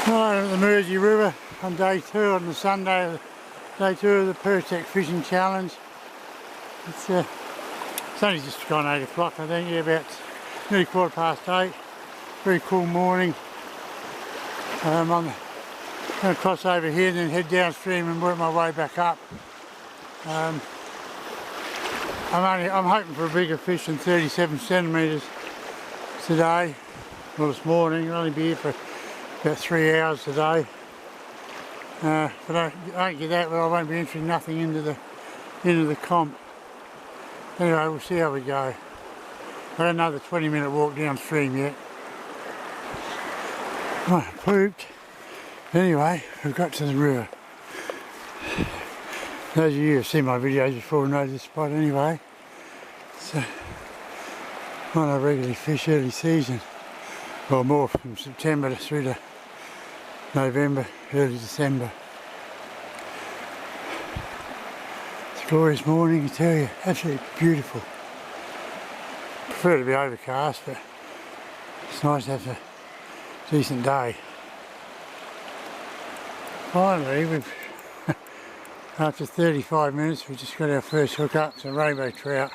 Right, at the Mersey River on day 2 on the Sunday, day 2 of the Pertec Fishing Challenge. It's only just gone 8 o'clock, I think, yeah, about nearly 8:15. Very cool morning. I'm going to cross over here and then head downstream and work my way back up. I'm hoping for a bigger fish than 37 centimetres today. Well, this morning. I'll only be here for about 3 hours today. But I don't get that, but I won't be entering nothing into the comp. Anyway, we'll see how we go. I've got another 20-minute walk downstream yet. I pooped. Anyway, we've got to the river. Those of you who've seen my videos before know this spot anyway. It's one I regularly fish early season. Well, more from September through to November, early December. It's a glorious morning, I tell you. Absolutely beautiful. Prefer to be overcast, but it's nice to have a decent day. Finally, we've after 35 minutes, we just got our first hook up. It's a rainbow trout.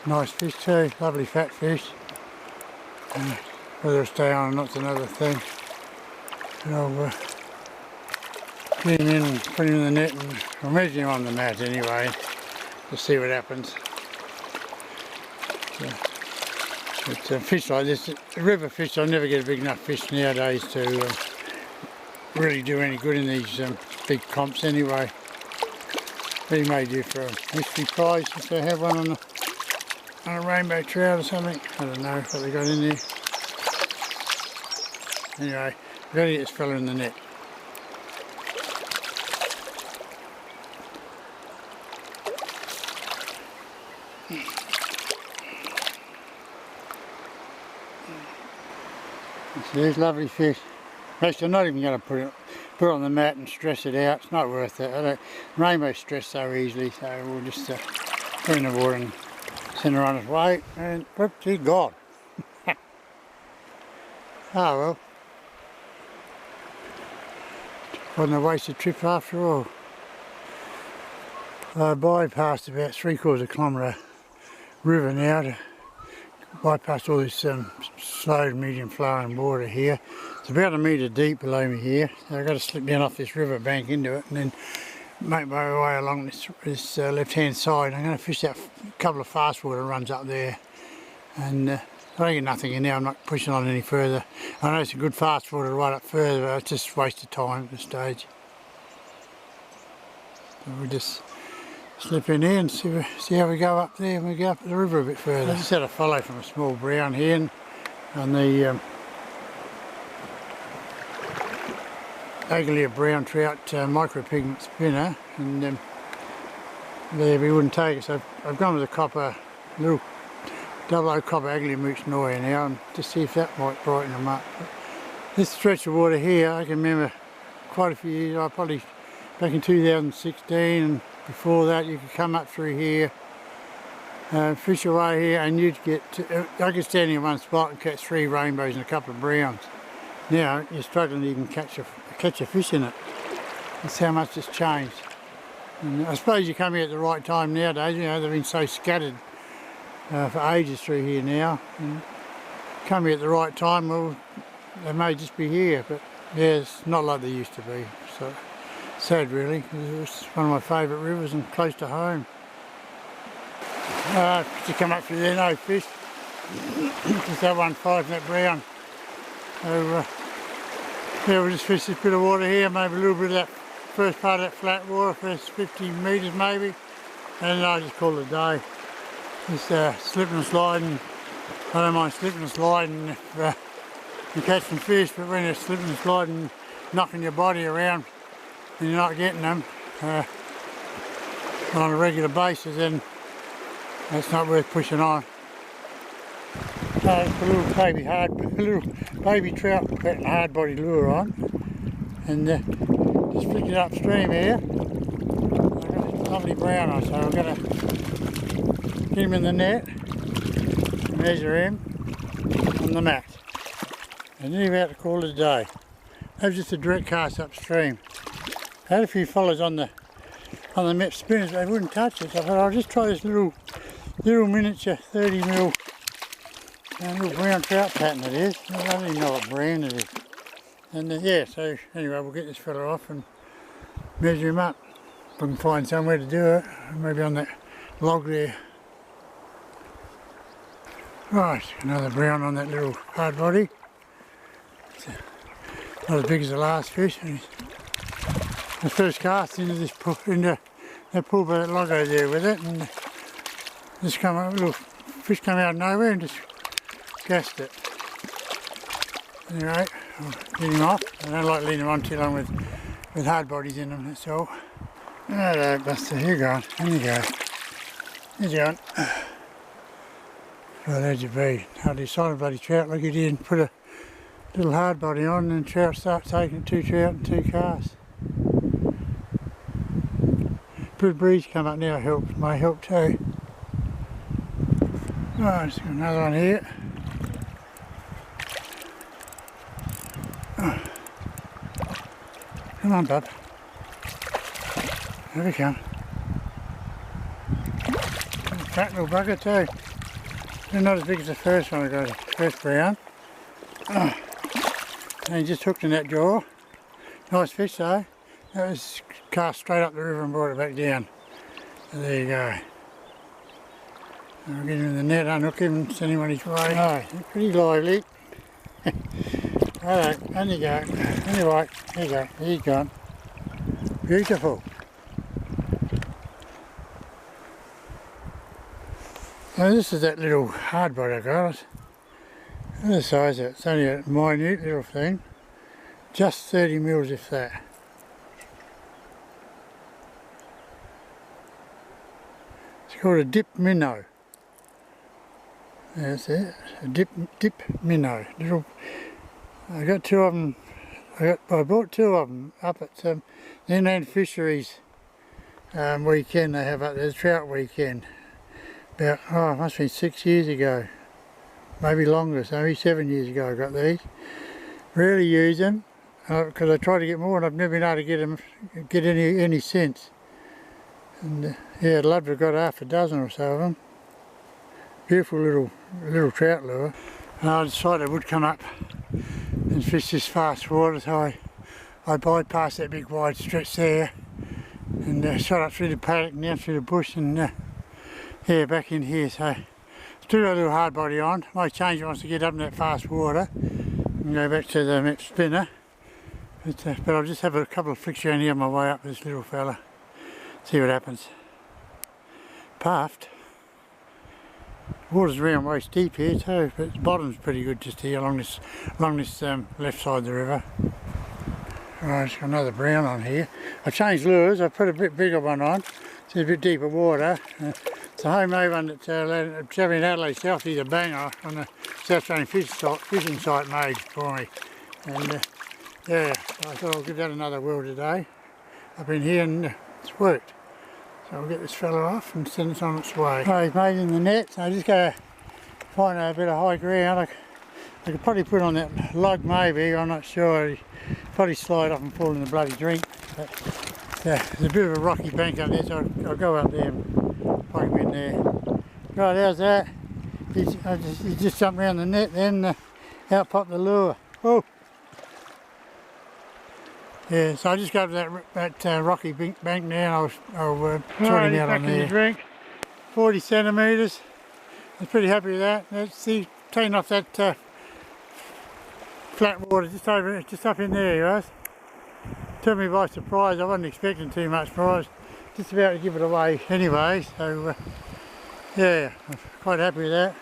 Nice fish too, lovely fat fish. Whether it'll stay on or not's another thing. And I'll get him in and put him in the net, and I'll measure him on the mat anyway, to see what happens. But fish like this, river fish, I'll never get a big enough fish nowadays to really do any good in these big comps anyway. But he may do for a mystery prize if they have one on a rainbow trout or something. I don't know what they got in there. Anyway, I've got to get this fella in the net. So there's lovely fish. Actually, I'm not even going to put it on the mat and stress it out. It's not worth it. Rainbow stress so easily, so we'll just put in the water and send her on its way, and whoop, she's gone. Oh well. Wasn't a wasted trip after all. I bypassed about 3/4 kilometre river now to bypass all this slow medium flowing water here. It's about 1 metre deep below me here, so I've got to slip down off this river bank into it and then make my way along this left hand side. I'm going to fish that couple of fast water runs up there, and I don't get nothing in there. I'm not pushing on any further. I know it's a good fast water right up further, but it's just a waste of time at this stage. So we'll just slip in here and see how we go up there when we go up the river a bit further. I just had a follow from a small brown here on the Agalia brown trout micropigment spinner, and there we wouldn't take it, so I've gone with a copper, little 00 copper Agalia mooch Noya now, and to see if that might brighten them up. But this stretch of water here, I can remember quite a few years, probably back in 2016 and before that, you could come up through here, fish away here, and you'd get I could stand in one spot and catch 3 rainbows and a couple of browns. Now you're struggling to even catch a fish in it. That's how much it's changed. And I suppose you come here at the right time nowadays. You know, they've been so scattered for ages through here now. And come here at the right time, well, they may just be here, but yeah, it's not like they used to be. So sad really, because it's one of my favourite rivers and close to home. To come up through there, no fish. Just that one fight and that brown. So yeah, we'll just fish this bit of water here, maybe a little bit of that first part of that flat water, first 50 metres maybe, and then I'll just call it a day. Just slipping and sliding. I don't mind slipping and sliding if you catch some fish, but when you're slipping and sliding, knocking your body around and you're not getting them on a regular basis, then that's not worth pushing on. Put a little baby trout putting a hard body lure on, and just flick it upstream here. I've got this lovely brown on, so I'm going to get him in the net, measure him on the mat. and then about to call it a day. That was just a direct cast upstream. I had a few fellas on the Mep spinners, they wouldn't touch it. So I thought I'll just try this little miniature 30mm little brown trout pattern it is. I don't even know what brand it is. And yeah, so anyway, we'll get this fella off and measure him up. If we can find somewhere to do it, maybe on that log there. Right, another brown on that little hard body. It's not as big as the last fish. The first cast into this pool, into that pool by that log over there with it, and just come up, little fish come out of nowhere and just gassed it. Anyway, I'll get him off. I don't like leaving him on too long with hard bodies in them, that's all. Hello, Buster, here you go. Here you go. Here's you on. Well, there'd you be. Hardly solid bloody trout like you did, and put a little hard body on, and trout start taking 2 trout and 2 casts. Good breeze come up now helps, may help too. Right, just got another one here. Oh. Come on, bub. There we come. Fat little bugger too. They're not as big as the first one I got, the first brown. Oh. And he just hooked in that jaw. Nice fish though. That was cast straight up the river and brought it back down. So there you go. I'll get him in the net, unhook him and send him on his way. Oh, pretty lively. Alright, and you go. Anyway, there you go. He's gone. Beautiful. So this is that little hard body I got. Look at the size of it. It's only a minute little thing. Just 30mm if that. It's called a dip minnow. That's it. A dip minnow. Little. I got 2 of them. I bought 2 of them up at the Inland Fisheries weekend they have up there, the trout weekend. About, it must have been 6 years ago. Maybe longer, so maybe 7 years ago I got these. Rarely use them, because I try to get more and I've never been able to get any since. And yeah, I'd love to have got half a dozen or so of them. Beautiful little trout lure. And I decided I would come up and fish this fast water, so I bypassed that big wide stretch there and shot up through the paddock and down through the bush and yeah, back in here. So still got a little hard body on. Might change it once I get up in that fast water and go back to the Mep spinner. But I'll just have a couple of flicks around here on my way up with this little fella. See what happens. Puffed. Water's around waist deep here too, but the bottom's pretty good just here along this left side of the river. Right, it's got another brown on here. I've changed lures. I put a bit bigger one on. It's a bit deeper water. It's a homemade one that Travelling Adelaide Southie's a banger on the South Australian fishing site made for me. And yeah, I thought I'll give that another whirl today. I've been here and it's worked. So I'll get this fella off and send it on its way. Oh, he's made in the net, so I just go find a bit of high ground. I could probably put on that log maybe, I'm not sure. He'd probably slide off and fall in the bloody drink. But there's a bit of a rocky bank up there, so I'll go up there and poke him in there. Right, how's that? He just jumped around the net then, out popped the lure. Oh! Yeah, so I just go to that rocky bank now and I'll trot him out on there. Drink. 40 centimetres. I was pretty happy with that. Let's see, taking off that flat water just up in there, he was. Took me by surprise. I wasn't expecting too much, but I was just about to give it away anyway. So yeah, I'm quite happy with that.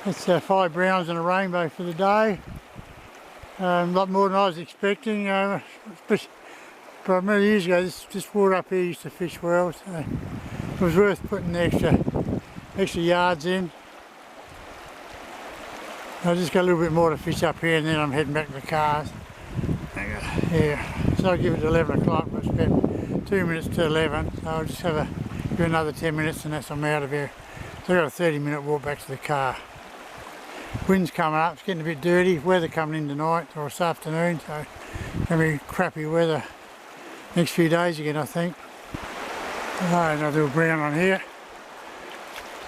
That's 5 browns and a rainbow for the day. A lot more than I was expecting. But many years ago, this water up here used to fish well, so it was worth putting the extra yards in. I just got a little bit more to fish up here, and then I'm heading back to the cars. Yeah, so I'll give it 11 o'clock. It's about 2 minutes to 11, so I'll just give another 10 minutes, and that's I'm out of here. So I've got a 30-minute walk back to the car. Wind's coming up, it's getting a bit dirty, weather coming in tonight or this afternoon, so it's going to be crappy weather next few days again, I think. Oh, another little brown on here.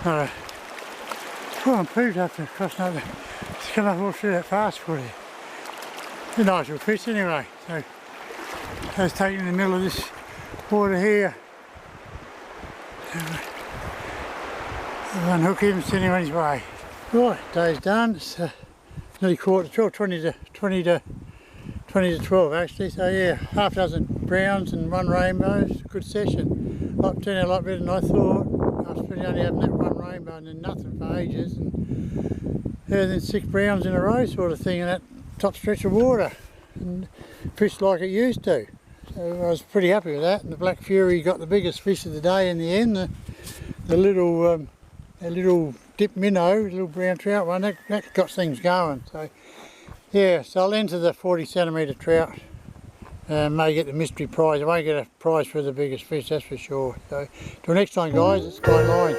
Oh, I'm peeved after crossing over. It's come up all through that fast for you. It's a nice little fish anyway, so I was taken in the middle of this water here. Unhook him, send him on his way. Right, day's done. It's nearly 12, 20 to 12 actually. So yeah, half a dozen browns and one rainbow. It's a good session. Turned out a lot better than I thought. I was pretty only having that one rainbow and then nothing for ages. And yeah, then 6 browns in a row sort of thing in that top stretch of water. And fished like it used to. So I was pretty happy with that. And the Black Fury got the biggest fish of the day in the end. The little dip minnow, little brown trout one, that got things going. So yeah, so I'll enter the 40 centimetre trout. May get the mystery prize. I won't get a prize for the biggest fish, that's for sure. So till next time guys, it's Guy Line.